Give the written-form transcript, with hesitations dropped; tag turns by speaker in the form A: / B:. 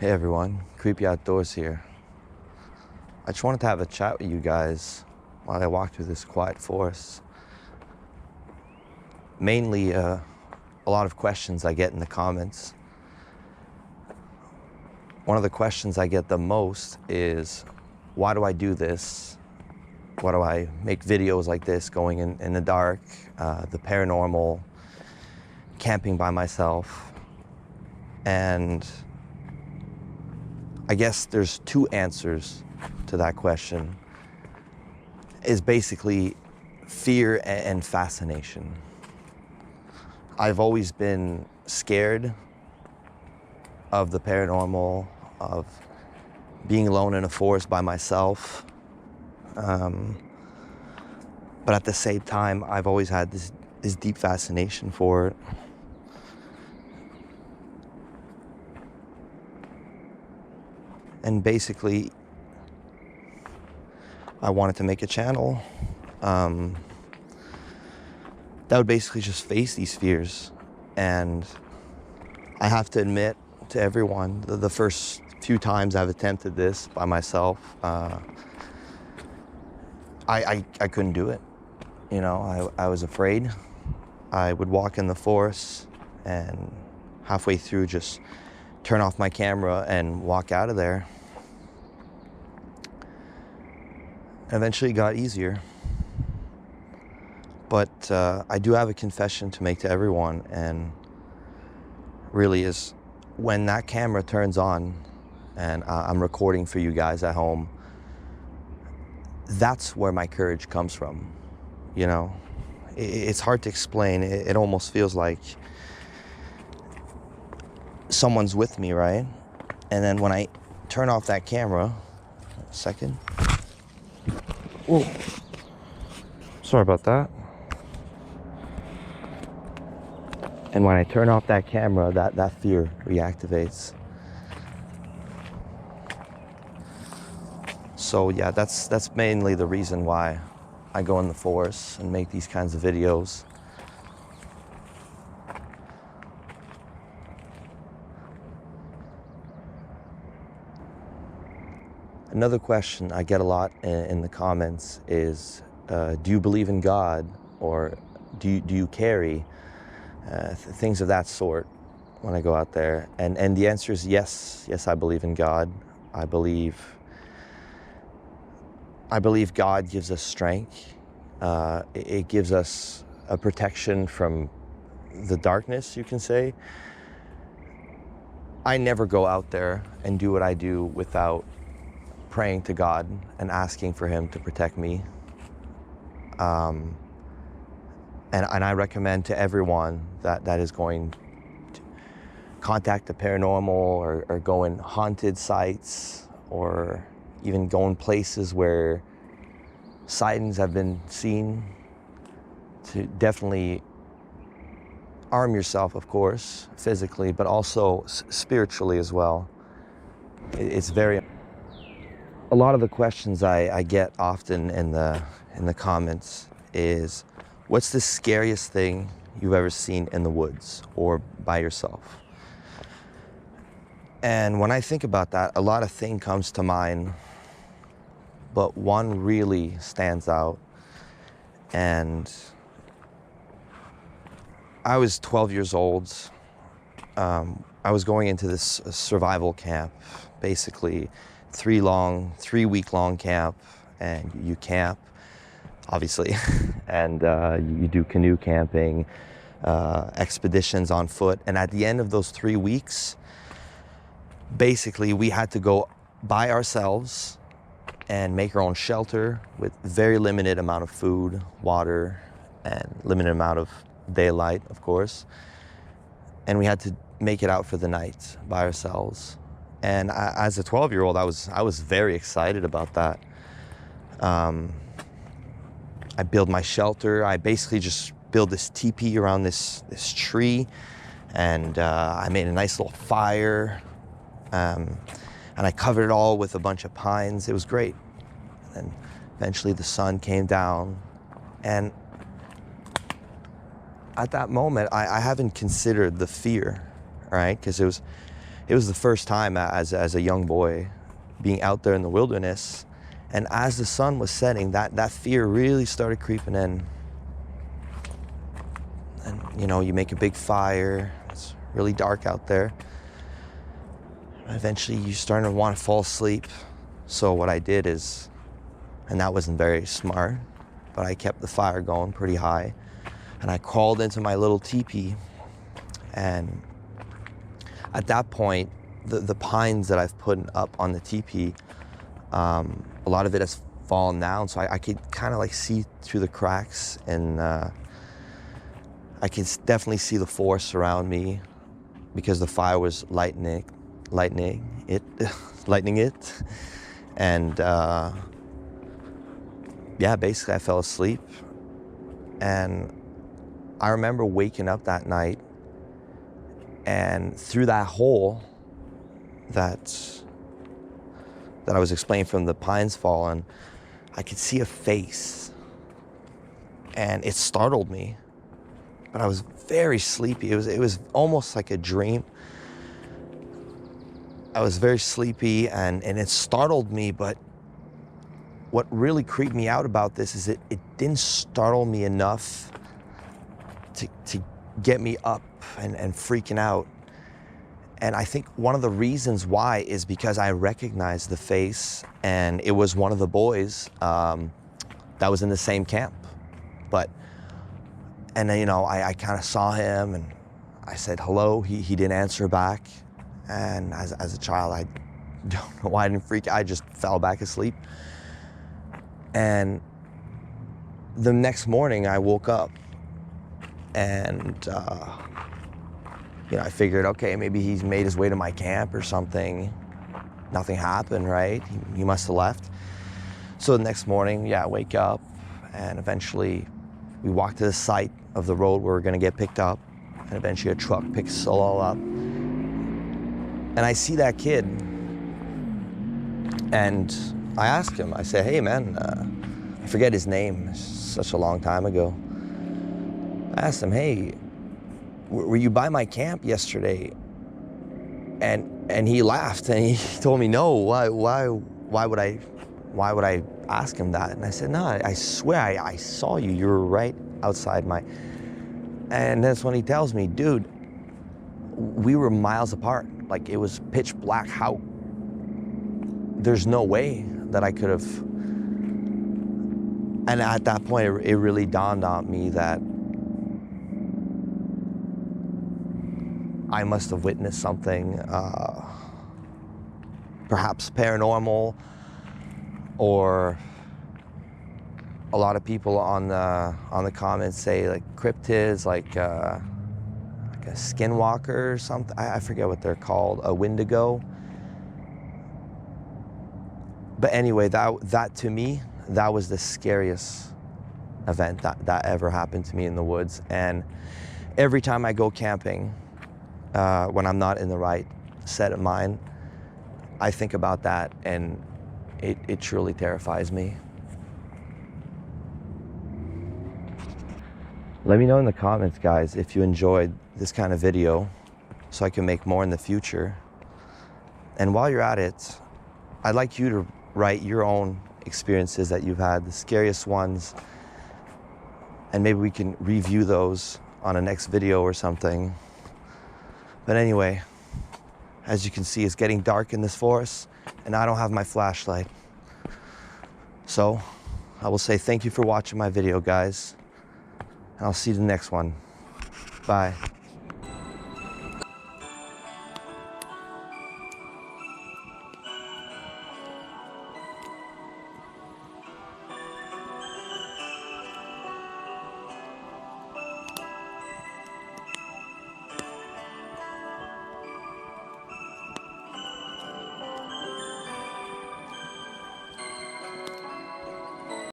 A: Hey everyone, Creepy Outdoors here. I just wanted to have a chat with you guys while I walk through this quiet forest. Mainly a lot of questions I get in the comments. One of the questions I get the most is, why do I do this? Why do I make videos like this, going in the dark, the paranormal, camping by myself? And I guess there's two answers to that question. Is basically fear and fascination. I've always been scared of the paranormal, of being alone in a forest by myself. But at the same time, I've always had this deep fascination for it. And basically, I wanted to make a channel that would basically just face these fears. And I have to admit to everyone, the first few times I've attempted this by myself, I couldn't do it. You know, I was afraid. I would walk in the forest and halfway through just turn off my camera and walk out of there. Eventually it got easier. But I do have a confession to make to everyone, and really is when that camera turns on and I'm recording for you guys at home, that's where my courage comes from. You know, it's hard to explain. It almost feels like someone's with me, right? And then when I turn off that camera, a second. Whoa. Sorry about that. And when I turn off that camera, that fear reactivates. So yeah, that's mainly the reason why I go in the forest and make these kinds of videos. Another question I get a lot in the comments is, do you believe in God, or do you carry? Things of that sort when I go out there. And the answer is yes, I believe in God. I believe God gives us strength. It gives us a protection from the darkness, you can say. I never go out there and do what I do without praying to God and asking for Him to protect me. And I recommend to everyone that is going to contact the paranormal, or go in haunted sites, or even go in places where sightings have been seen, to definitely arm yourself, of course, physically, but also spiritually as well. It's very... A lot of the questions I get often in the comments is, what's the scariest thing you've ever seen in the woods or by yourself? And when I think about that, a lot of things comes to mind, but one really stands out. And I was 12 years old. I was going into this survival camp, basically 3-week-long camp, and you camp, obviously, and you do canoe camping, expeditions on foot. And at the end of those 3 weeks, basically we had to go by ourselves and make our own shelter with very limited amount of food, water, and limited amount of daylight, of course. And we had to make it out for the night by ourselves. And as a 12-year-old, I was very excited about that. I built my shelter. I basically just built this teepee around this tree, and I made a nice little fire, and I covered it all with a bunch of pines. It was great. And then eventually the sun came down, and at that moment, I haven't considered the fear, right? Because it was the first time as a young boy being out there in the wilderness. And as the sun was setting, that fear really started creeping in. And, you know, you make a big fire. It's really dark out there. Eventually, you're starting to want to fall asleep. So what I did is, and that wasn't very smart, but I kept the fire going pretty high. And I crawled into my little teepee. And at that point, the pines that I've put up on the teepee, a lot of it has fallen down, so I could kind of like see through the cracks, and I can definitely see the forest around me because the fire was lightening it, and yeah, basically I fell asleep, and I remember waking up that night, and through that hole that I was explaining from the pines falling, I could see a face, and it startled me. But I was very sleepy. It was almost like a dream. I was very sleepy, and it startled me. But what really creeped me out about this is it didn't startle me enough to get me up and freaking out. And I think one of the reasons why is because I recognized the face, and it was one of the boys that was in the same camp. And then, you know, I kind of saw him, and I said hello. He didn't answer back. And as a child, I don't know why I didn't freak out. I just fell back asleep. And the next morning I woke up, and you know, I figured, okay, maybe he's made his way to my camp or something. Nothing happened, right? He must have left. So the next morning, yeah, I wake up, and eventually we walk to the site of the road where we're gonna get picked up, and eventually a truck picks us all up. And I see that kid, and I ask him, I say, hey man, I forget his name, it's such a long time ago. I asked him, hey, were you by my camp yesterday? And he laughed, and he told me, no, why would I ask him that? And I said, no, I swear I saw you. You were right outside my... And that's when he tells me, dude, we were miles apart. Like, it was pitch black. How? There's no way that I could have... And at that point, it really dawned on me that I must have witnessed something, perhaps paranormal, or a lot of people on the comments say like cryptids, like a skinwalker or something. I forget what they're called, a Wendigo. But anyway, that to me, that was the scariest event that ever happened to me in the woods. And every time I go camping, when I'm not in the right set of mind, I think about that, and it truly terrifies me. Let me know in the comments, guys, if you enjoyed this kind of video so I can make more in the future. And while you're at it, I'd like you to write your own experiences that you've had, the scariest ones, and maybe we can review those on a next video or something. But anyway, as you can see, it's getting dark in this forest, and I don't have my flashlight. So I will say thank you for watching my video, guys, and I'll see you in the next one. Bye.